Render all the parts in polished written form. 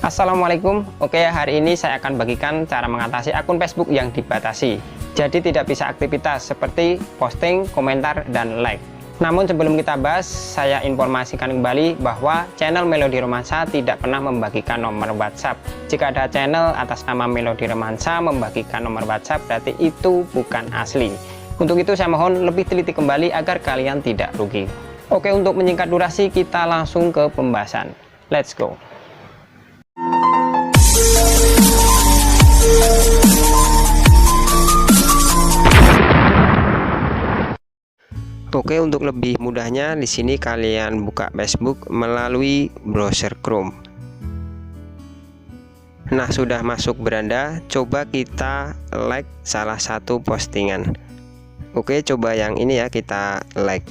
Assalamualaikum. Oke, hari ini saya akan bagikan cara mengatasi akun Facebook yang dibatasi. Jadi tidak bisa aktivitas seperti posting, komentar, dan like. Namun sebelum kita bahas, saya informasikan kembali bahwa channel Melodi Romansa tidak pernah membagikan nomor WhatsApp. Jika ada channel atas nama Melodi Romansa membagikan nomor WhatsApp, berarti itu bukan asli. Untuk itu saya mohon lebih teliti kembali agar kalian tidak rugi. Oke, untuk menyingkat durasi kita langsung ke pembahasan. Let's go. Oke, untuk lebih mudahnya di sini kalian buka Facebook melalui browser Chrome. Nah, sudah masuk beranda, coba kita like salah satu postingan. Oke, coba yang ini ya, kita like.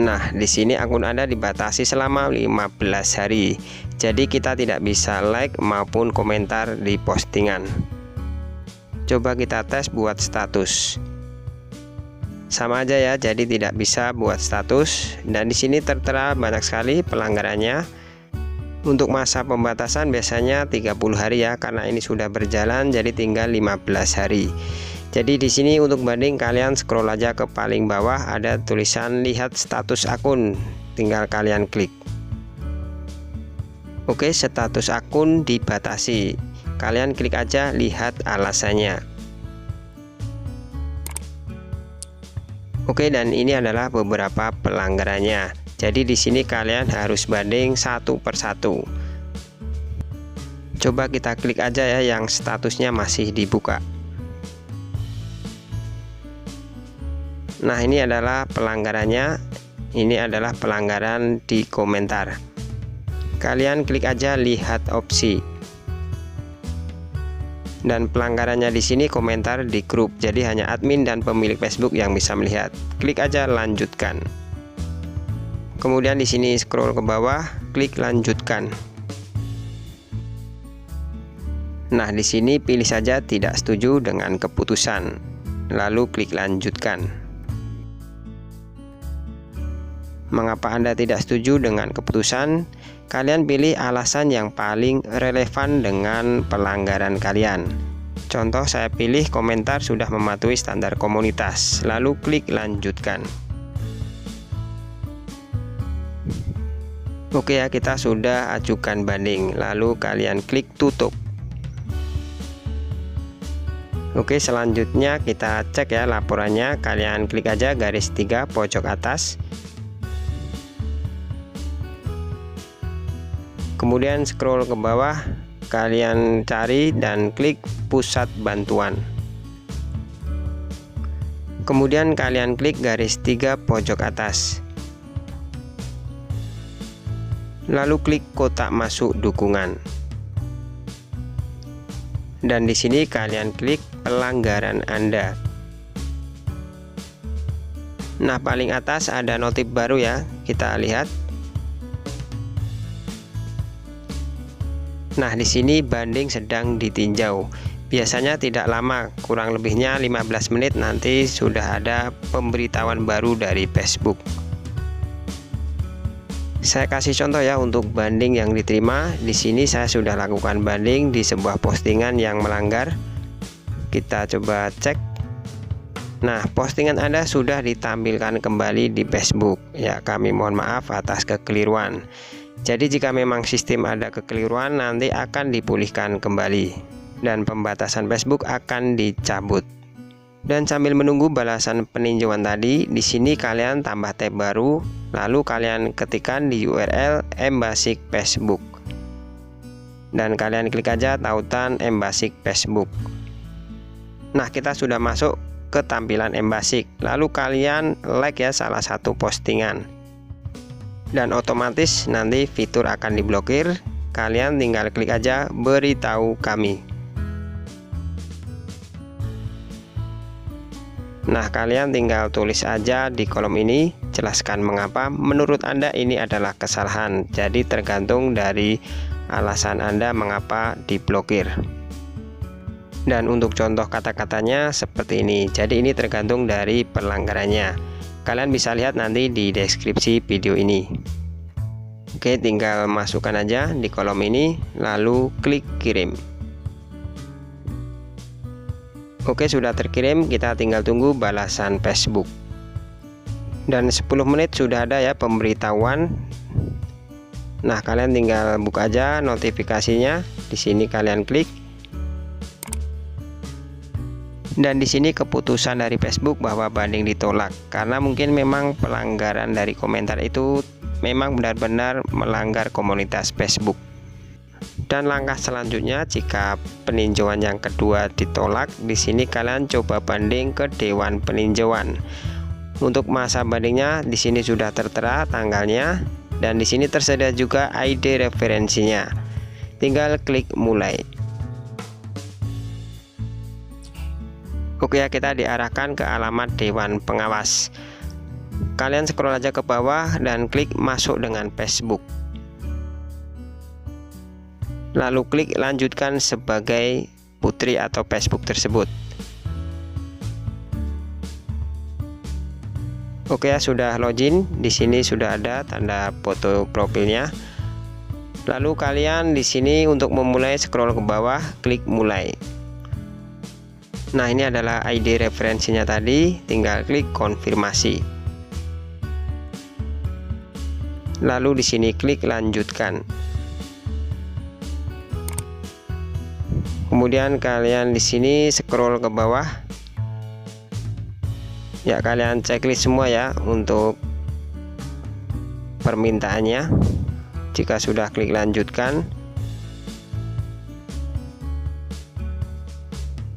Nah, di sini akun Anda dibatasi selama 15 hari. Jadi kita tidak bisa like maupun komentar di postingan. Coba kita tes buat status. Sama aja ya, jadi tidak bisa buat status, dan di sini tertera banyak sekali pelanggarannya. Untuk masa pembatasan biasanya 30 hari ya, karena ini sudah berjalan jadi tinggal 15 hari. Jadi di sini untuk banding kalian scroll aja ke paling bawah, ada tulisan lihat status akun, tinggal kalian klik. Oke, status akun dibatasi. Kalian klik aja lihat alasannya. Oke, dan ini adalah beberapa pelanggarannya. Jadi di sini kalian harus banding satu persatu. Coba kita klik aja ya yang statusnya masih dibuka. Nah, ini adalah pelanggarannya. Ini adalah pelanggaran di komentar. Kalian klik aja lihat opsi. Dan pelanggarannya di sini komentar di grup, jadi hanya admin dan pemilik Facebook yang bisa melihat. Klik aja lanjutkan. Kemudian di sini scroll ke bawah, klik lanjutkan. Nah, di sini pilih saja tidak setuju dengan keputusan, lalu klik lanjutkan. Mengapa Anda tidak setuju dengan keputusan? Kalian pilih alasan yang paling relevan dengan pelanggaran kalian. Contoh, saya pilih komentar sudah mematuhi standar komunitas, lalu klik lanjutkan. Oke ya, kita sudah ajukan banding, lalu kalian klik tutup. Oke, selanjutnya kita cek ya laporannya. Kalian klik aja garis 3 pojok atas. Kemudian scroll ke bawah, kalian cari dan klik pusat bantuan. Kemudian kalian klik garis 3 pojok atas. Lalu klik kotak masuk dukungan. Dan di sini kalian klik pelanggaran Anda. Nah, paling atas ada notif baru ya, kita lihat. Nah, di sini banding sedang ditinjau. Biasanya tidak lama, kurang lebihnya 15 menit nanti sudah ada pemberitahuan baru dari Facebook. Saya kasih contoh ya untuk banding yang diterima. Di sini saya sudah lakukan banding di sebuah postingan yang melanggar. Kita coba cek. Nah, postingan Anda sudah ditampilkan kembali di Facebook. Ya, kami mohon maaf atas kekeliruan. Jadi jika memang sistem ada kekeliruan, nanti akan dipulihkan kembali dan pembatasan Facebook akan dicabut. Dan sambil menunggu balasan peninjauan tadi, di sini kalian tambah tab baru, lalu kalian ketikkan di URL Embasik Facebook. Dan kalian klik aja tautan Embasik Facebook. Nah, kita sudah masuk ke tampilan Embasik. Lalu kalian like ya salah satu postingan. Dan otomatis nanti fitur akan diblokir. Kalian tinggal klik aja beritahu kami. Nah, kalian tinggal tulis aja di kolom ini, jelaskan mengapa menurut Anda ini adalah kesalahan. Jadi tergantung dari alasan Anda mengapa diblokir. Dan untuk contoh kata-katanya seperti ini. Jadi ini tergantung dari pelanggarannya. Kalian bisa lihat nanti di deskripsi video ini. Oke, tinggal masukkan aja di kolom ini lalu klik kirim. Oke, sudah terkirim, kita tinggal tunggu balasan Facebook. Dan 10 menit sudah ada ya pemberitahuan. Nah, kalian tinggal buka aja notifikasinya. Di sini kalian klik. Dan di sini keputusan dari Facebook bahwa banding ditolak karena mungkin memang pelanggaran dari komentar itu memang benar-benar melanggar komunitas Facebook. Dan langkah selanjutnya, jika peninjauan yang kedua ditolak, di sini kalian coba banding ke Dewan Peninjauan. Untuk masa bandingnya di sini sudah tertera tanggalnya dan di sini tersedia juga ID referensinya. Tinggal klik mulai. Oke ya, kita diarahkan ke alamat Dewan Pengawas. Kalian scroll aja ke bawah dan klik masuk dengan Facebook. Lalu klik lanjutkan sebagai putri atau Facebook tersebut. Oke ya, sudah login. Di sini sudah ada tanda foto profilnya. Lalu kalian di sini untuk memulai scroll ke bawah, klik mulai. Nah, ini adalah ID referensinya tadi, tinggal klik konfirmasi. Lalu di sini klik lanjutkan. Kemudian kalian di sini scroll ke bawah. Ya, kalian checklist semua ya untuk permintaannya. Jika sudah klik lanjutkan.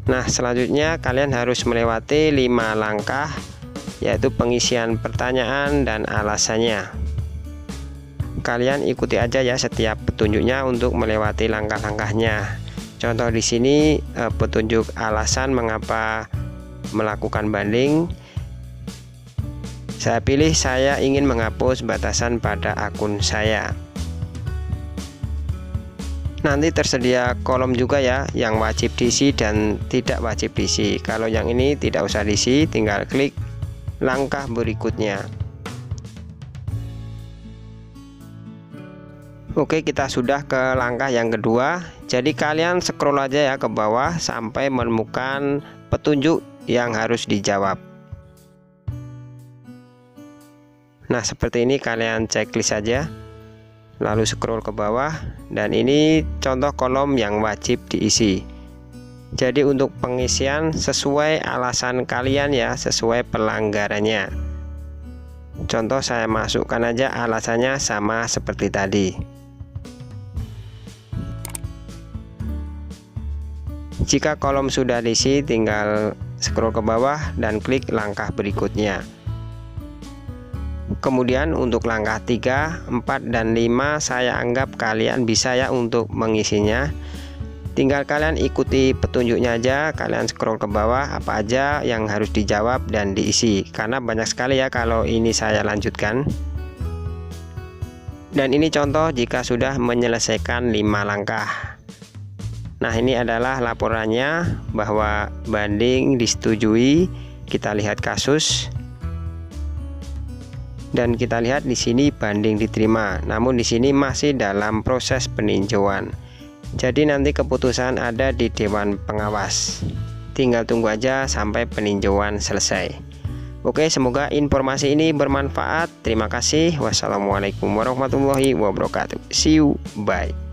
Nah, selanjutnya kalian harus melewati 5 langkah, yaitu pengisian pertanyaan dan alasannya. Kalian ikuti aja ya setiap petunjuknya untuk melewati langkah-langkahnya. Contoh di sini petunjuk alasan mengapa melakukan banding. Saya pilih saya ingin menghapus batasan pada akun saya. Nanti tersedia kolom juga ya yang wajib diisi dan tidak wajib diisi. Kalau yang ini tidak usah diisi, tinggal klik langkah berikutnya. Oke, kita sudah ke langkah yang kedua. Jadi kalian scroll aja ya ke bawah sampai menemukan petunjuk yang harus dijawab. Nah, seperti ini kalian checklist saja. Lalu scroll ke bawah dan ini contoh kolom yang wajib diisi. Jadi untuk pengisian sesuai alasan kalian ya, sesuai pelanggarannya. Contoh saya masukkan aja alasannya sama seperti tadi. Jika kolom sudah diisi, tinggal scroll ke bawah dan klik langkah berikutnya. Kemudian untuk langkah 3, 4, dan 5 saya anggap kalian bisa ya untuk mengisinya. Tinggal kalian ikuti petunjuknya aja, kalian scroll ke bawah apa aja yang harus dijawab dan diisi. Karena banyak sekali ya kalau ini saya lanjutkan. Dan ini contoh jika sudah menyelesaikan 5 langkah. Nah, ini adalah laporannya bahwa banding disetujui. Kita lihat kasus. Dan kita lihat di sini banding diterima. Namun di sini masih dalam proses peninjauan. Jadi nanti keputusan ada di Dewan Pengawas. Tinggal tunggu aja sampai peninjauan selesai. Oke, semoga informasi ini bermanfaat. Terima kasih. Wassalamualaikum warahmatullahi wabarakatuh. See you. Bye.